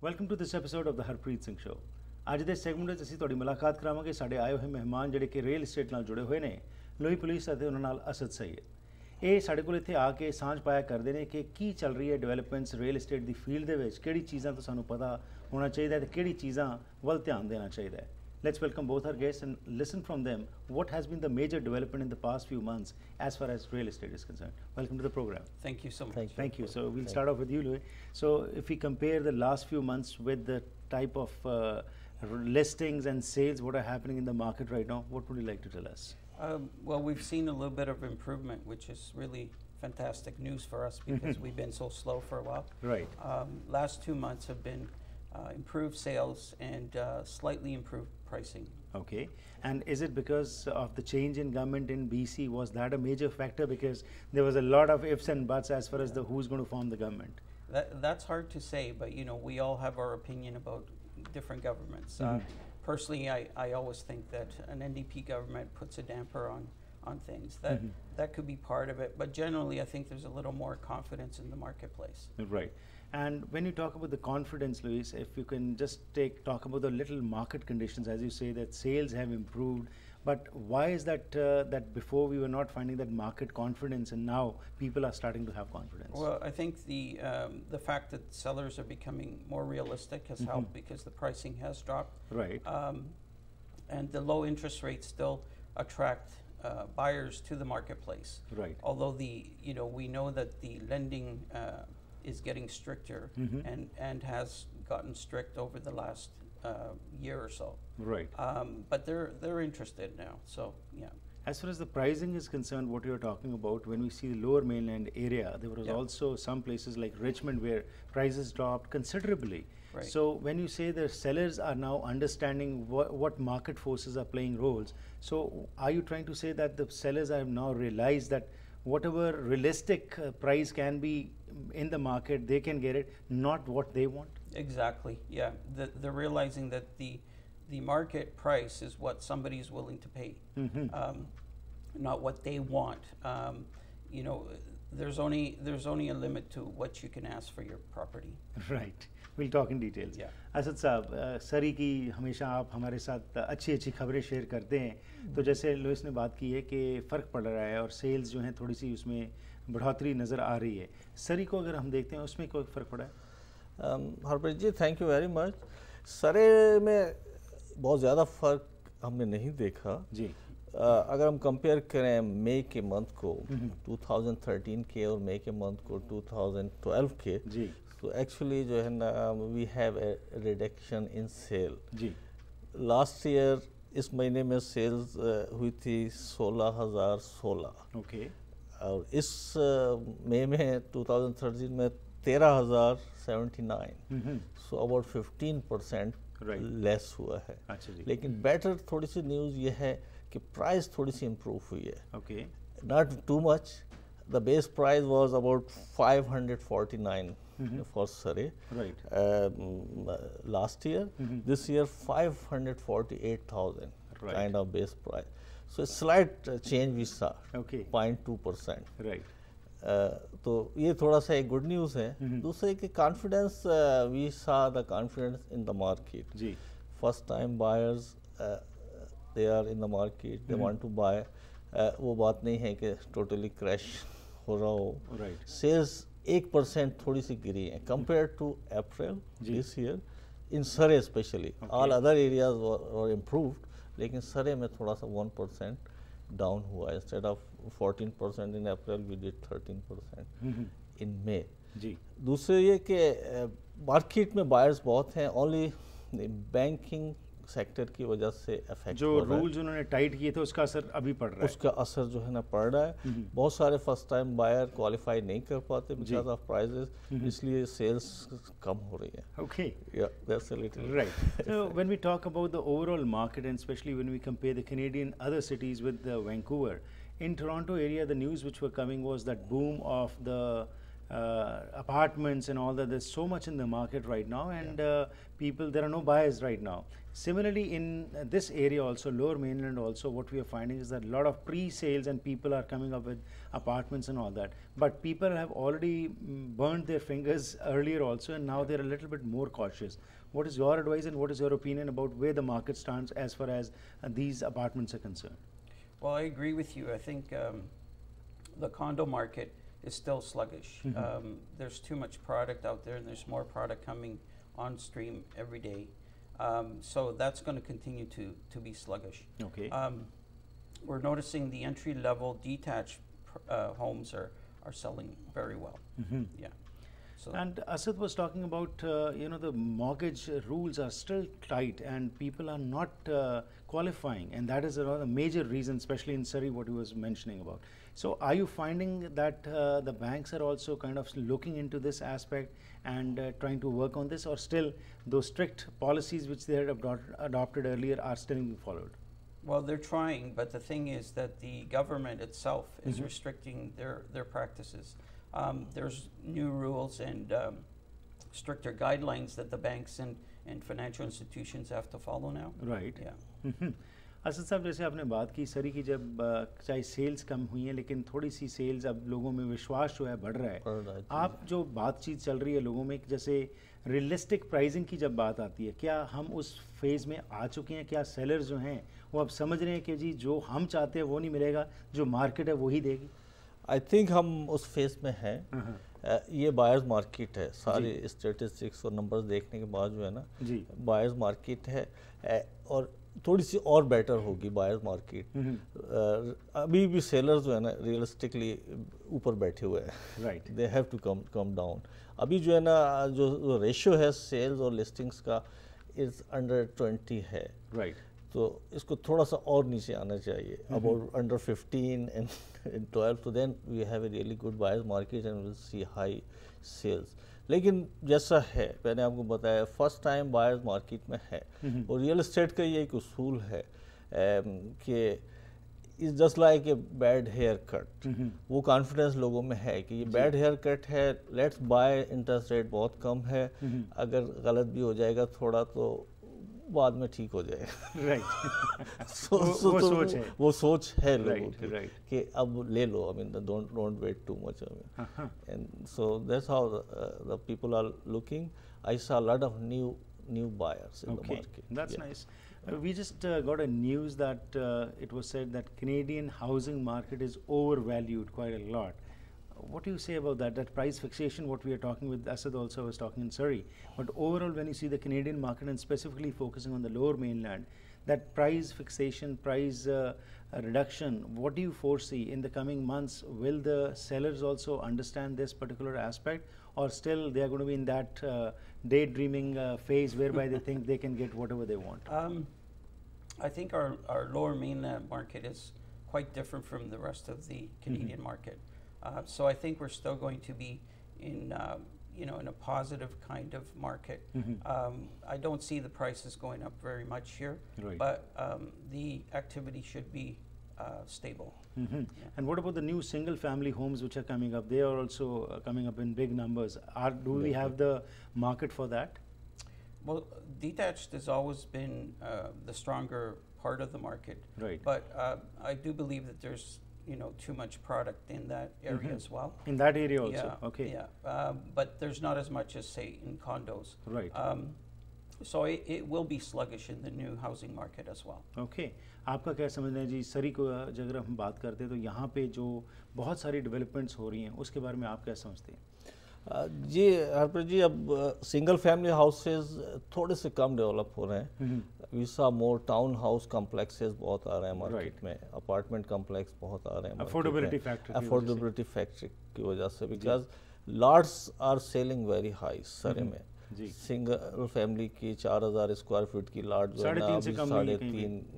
Welcome to this episode of the Harpreet Singh show. ਅੱਜ ਦੇ segment ਵਿੱਚ ਅਸੀਂ ਤੁਹਾਡੀ ਮੁਲਾਕਾਤ ਕਰਾਵਾਂਗੇ ਸਾਡੇ ਆਏ ਹੋਏ ਮਹਿਮਾਨ ਜਿਹੜੇ ਕਿ ਰੀਅਲ ਏਸਟੇਟ ਨਾਲ ਜੁੜੇ ਹੋਏ ਨੇ, ਲੋਈ ਪੁਲਿਸ ਅਤੇ ਉਹਨਾਂ ਨਾਲ ਅਸਦ ਸਈਦ। ਇਹ ਸਾਡੇ ਕੋਲ ਇੱਥੇ ਆ ਕੇ ਸਾਂਝ ਪਾਇਆ ਕਰਦੇ ਨੇ ਕਿ ਕੀ ਚੱਲ ਰਹੀ ਹੈ ਡਿਵੈਲਪਮੈਂਟਸ ਰੀਅਲ ਏਸਟੇਟ ਦੀ ਫੀਲਡ ਦੇ ਵਿੱਚ, ਕਿਹੜੀ ਚੀਜ਼ਾਂ ਤੋਂ ਸਾਨੂੰ ਪਤਾ ਹੋਣਾ ਚਾਹੀਦਾ ਤੇ ਕਿਹੜੀ ਚੀਜ਼ਾਂ ਵੱਲ ਧਿਆਨ ਦੇਣਾ ਚਾਹੀਦਾ ਹੈ। Let's welcome both our guests and listen from them what has been the major development in the past few months as far as real estate is concerned. Welcome to the program. Thank you so much. Thank you. So we'll start off with you, Louis. So if we compare the last few months with the type of listings and sales what are happening in the market right now, what would you like to tell us? Well, we've seen a little bit of improvement, which is really fantastic news for us because we've been so slow for a while. Right. Last 2 months have been improved sales and slightly improved pricing. Okay, and is it because of the change in government in BC? Was that a major factor? Because there was a lot of ifs and buts as far as the who's going to form the government. That's hard to say, but you know, we all have our opinion about different governments. Personally, I always think that an NDP government puts a damper on things. That could be part of it, but generally I think there's a little more confidence in the marketplace. Right. And when you talk about the confidence, Luis, if you can just talk about the little market conditions, as you say that sales have improved, but why is that that before we were not finding that market confidence and now people are starting to have confidence? Well, I think the fact that sellers are becoming more realistic has helped because the pricing has dropped. Right. And the low interest rates still attract buyers to the marketplace. Right. Although we know that the lending is getting stricter and has gotten strict over the last year or so. Right. But they're interested now. So yeah. As far as the pricing is concerned, what you're talking about, when we see the lower mainland area, there was also some places like Richmond where prices dropped considerably. Right. So when you say the sellers are now understanding what market forces are playing roles, so are you trying to say that the sellers have now realized that whatever realistic price can be in the market, they can get it, not what they want? Exactly, yeah. They're realizing that the market price is what somebody is willing to pay, not what they want. You know, there's only a limit to what you can ask for your property. Right. We'll talk in details. Yeah. Asad साहब, सरी की हमेशा आप हमारे साथ अच्छी खबरें share करते हैं, तो जैसे लुइस ने बात की है कि फ़र्क पड़ रहा है और सेल्स जो हैं थोड़ी सी उसमें बढ़ोतरी नज़र आ रही है। सरी को अगर हम देखते हैं उसमें कोई फ़र्क पड़ा है? हरप्रीत जी, थैंक यू वेरी मच। सरे में बहुत ज़्यादा फ़र्क हमने नहीं देखा जी। अगर हम कंपेयर करें मई के मंथ को 2013 के और मई के मंथ को 2012 के जी, तो एक्चुअली जो है ना we have a reduction in sale जी। लास्ट ईयर इस महीने में सेल्स हुई थी 16,016। ओके। और इस मई में 2013 में 13,079। सो अबाउट 15% लेस हुआ है। अच्छा जी। लेकिन बेटर थोड़ी सी न्यूज़ ये है कि प्राइस थोड़ी सी इम्प्रूव हुई है। Okay. Not too much. The base price was about 549 for Surrey last year. This year 548,000 kind of base price. So a slight change we saw. Okay. 0.2%. Right. तो ये थोड़ा सा एक गुड न्यूज़ है। दूसरे कि confidence, we saw the confidence in the market. जी। First time buyers they are in the market, they want to buy. वो बात नहीं है कि टोटली क्रैश हो रहा हो। राइट। सेल्स 1% थोड़ी सी गिरी है compare to April this year in Surrey specially. All other areas were improved, लेकिन सरे में थोड़ा सा 1% डाउन हुआ है। Instead of 14% in April we did 13% in May. जी। दूसरे ये कि मार्केट में बायर्स बहुत हैं, ओनली बैंकिंग सेक्टर की वजह से इफेक्ट जो रूल्स उन्होंने टाइट किए थे उसका असर अभी पड़ रहा है। उसका असर जो है ना पड़ रहा है। बहुत सारे फर्स्ट टाइम बायर क्वालिफाई नहीं कर पाते बिकॉज ऑफ प्राइसेस, इसलिए सेल्स कम हो रही है। Okay, yeah that's a little right. So when we talk about the overall market and specially when we compare the Canadian other cities with Vancouver, in Toronto area the news which were coming was that boom of the apartments and all that. There's so much in the market right now, and people, there are no buyers right now. Similarly, in this area also, Lower Mainland also, what we are finding is that a lot of pre-sales and people are coming up with apartments and all that. But people have already burned their fingers earlier also, and now they're a little bit more cautious. What is your advice and what is your opinion about where the market stands as far as these apartments are concerned? Well, I agree with you. I think the condo market is still sluggish. There's too much product out there, and there's more product coming on stream every day. So that's going to continue to be sluggish. Okay. We're noticing the entry-level detached homes are selling very well. Yeah. So And Asad was talking about, the mortgage rules are still tight and people are not qualifying, and that is a major reason, especially in Surrey, what he was mentioning about. So are you finding that the banks are also kind of looking into this aspect and trying to work on this, or still those strict policies which they had adopted earlier are still being followed? well, they're trying, but the thing is that the government itself is restricting their practices. There's new rules and stricter guidelines that the banks and financial institutions have to follow now. Right. Yeah. Asad साहब, जैसे आपने बात की सरी की, जब चाहे sales कम हुई हैं लेकिन थोड़ी सी सेल्स अब लोगों में विश्वास जो है बढ़ रहा है। आप जो बातचीत चल रही है लोगों में, जैसे रियलिस्टिक प्राइसिंग की जब बात आती है, क्या हम उस फेज़ में आ चुके हैं? क्या सेलर्स जो हैं वो अब समझ रहे हैं कि जी जो हम चाहते हैं वो नहीं मिलेगा, जो मार्केट है वही देगी? आई थिंक हम उस फेज में हैं। ये बायर्स मार्केट है, सारे स्टेटिस्टिक्स और नंबर्स देखने के बाद जो है ना, बायर्स मार्केट है, और थोड़ी सी और बेटर होगी बायर्स मार्केट। अभी भी सेलर्स जो है ना रियलिस्टिकली ऊपर बैठे हुए हैं, right, they have to come down. अभी जो है ना, जो रेशियो है सेल्स और लिस्टिंग्स का इज अंडर 20 है, राइट, तो इसको थोड़ा सा और नीचे आना चाहिए, अबाउट अंडर 15 एंड 12, तो then we have a really good buyers market and will see high sales. लेकिन जैसा है मैंने आपको बताया, फर्स्ट टाइम बायर्स मार्केट में है, और रियल एस्टेट का ये एक उसूल है कि is just like a bad hair cut. वो कॉन्फिडेंस लोगों में है कि ये बैड हेयर कट है, लेट्स बाय, इंटरेस्ट रेट बहुत कम है, अगर गलत भी हो जाएगा थोड़ा तो बाद में ठीक हो जाएगा। राइट। वो सोच है लोगों की, राइट, कि अब ले लो, I mean don't wait too much, I mean, and so that's how the people are looking. I saw a lot of new buyers in the market. That's nice. We just got a news that it was said that Canadian housing market is overvalued quite a lot. What do you say about that? That price fixation, what we are talking with Asad also was talking in Surrey. But overall, when you see the Canadian market and specifically focusing on the Lower Mainland, that price fixation, price reduction, what do you foresee in the coming months? Will the sellers also understand this particular aspect, or still they are going to be in that daydreaming phase whereby they think they can get whatever they want? I think our Lower Mainland market is quite different from the rest of the Canadian market. So I think we're still going to be in in a positive kind of market. I don't see the prices going up very much here, Right. but the activity should be stable. And what about the new single family homes which are coming up? They are also coming up in big numbers. Do we have the market for that? Well, detached has always been the stronger part of the market. Right. But I do believe that there's too much product in that area as well. In that area also? Yeah, Okay. Yeah, but there's not as much as, say, in condos. Right. So it will be sluggish in the new housing market as well. Okay. आपका क्या समझना है जी? सरी को अगर हम बात करते हैं तो यहाँ पे जो बहुत सारी डेवलपमेंट्स हो रही हैं उसके बारे में आप क्या समझते हैं? जी हरप्रीत जी, अब सिंगल फैमिली हाउसेज थोड़े से कम डेवलप हो रहे हैं। We saw more town house complexes बहुत आ रहे हैं मार्केट में, अपार्टमेंट कॉम्प्लेक्स बहुत आ रहे हैं, अफोर्डेबिलिटी फैक्टर की वजह से, because lots are selling very high Surrey में। सिंगल फैमिली की 4000 स्क्वायर फीट की लॉट जो है ना अभी 3.5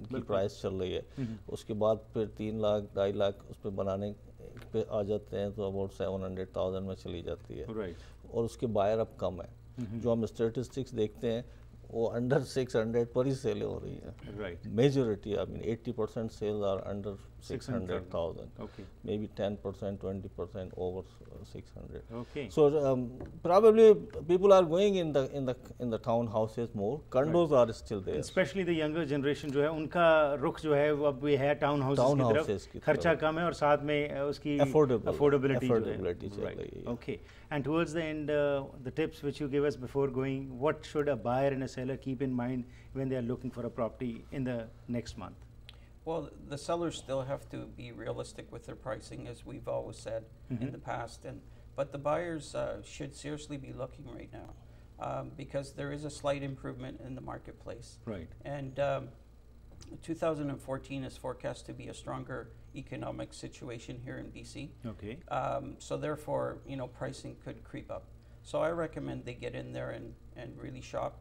की प्राइस चल रही है, उसके बाद फिर 3 लाख 2.5 लाख उस पर बनाने पे आ जाते हैं तो अबाउट 700,000 में चली जाती है। और उसके बायर अब कम है। जो हम स्टेटिस्टिक्स देखते हैं वो अंडर 600 पर ही सेल हो रही है। Majority, I mean 80% sales are under 600,000. Okay. Maybe 10%, 20% over 600. Okay. So probably people are going in the townhouses more. Condos are still there. Especially the younger generation जो है उनका रुख जो है वो अब ये है टाउन हाउसेस की तरफ, खर्चा कम है और साथ में उसकी affordability जो है. Right. Okay. And towards the end, the tips which you gave us before going, what should a buyer and a seller keep in mind when they are looking for a property in the next month? Well, the sellers still have to be realistic with their pricing, as we've always said in the past, but the buyers should seriously be looking right now because there is a slight improvement in the marketplace. Right. And 2014 is forecast to be a stronger economic situation here in BC. Okay. So therefore, pricing could creep up. So I recommend they get in there and really shop.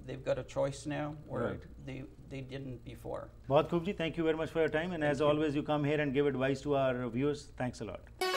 They've got a choice now where they didn't before. बहुत खूब जी, thank you very much for your time, and as always you come here and give advice to our viewers. Thanks a lot.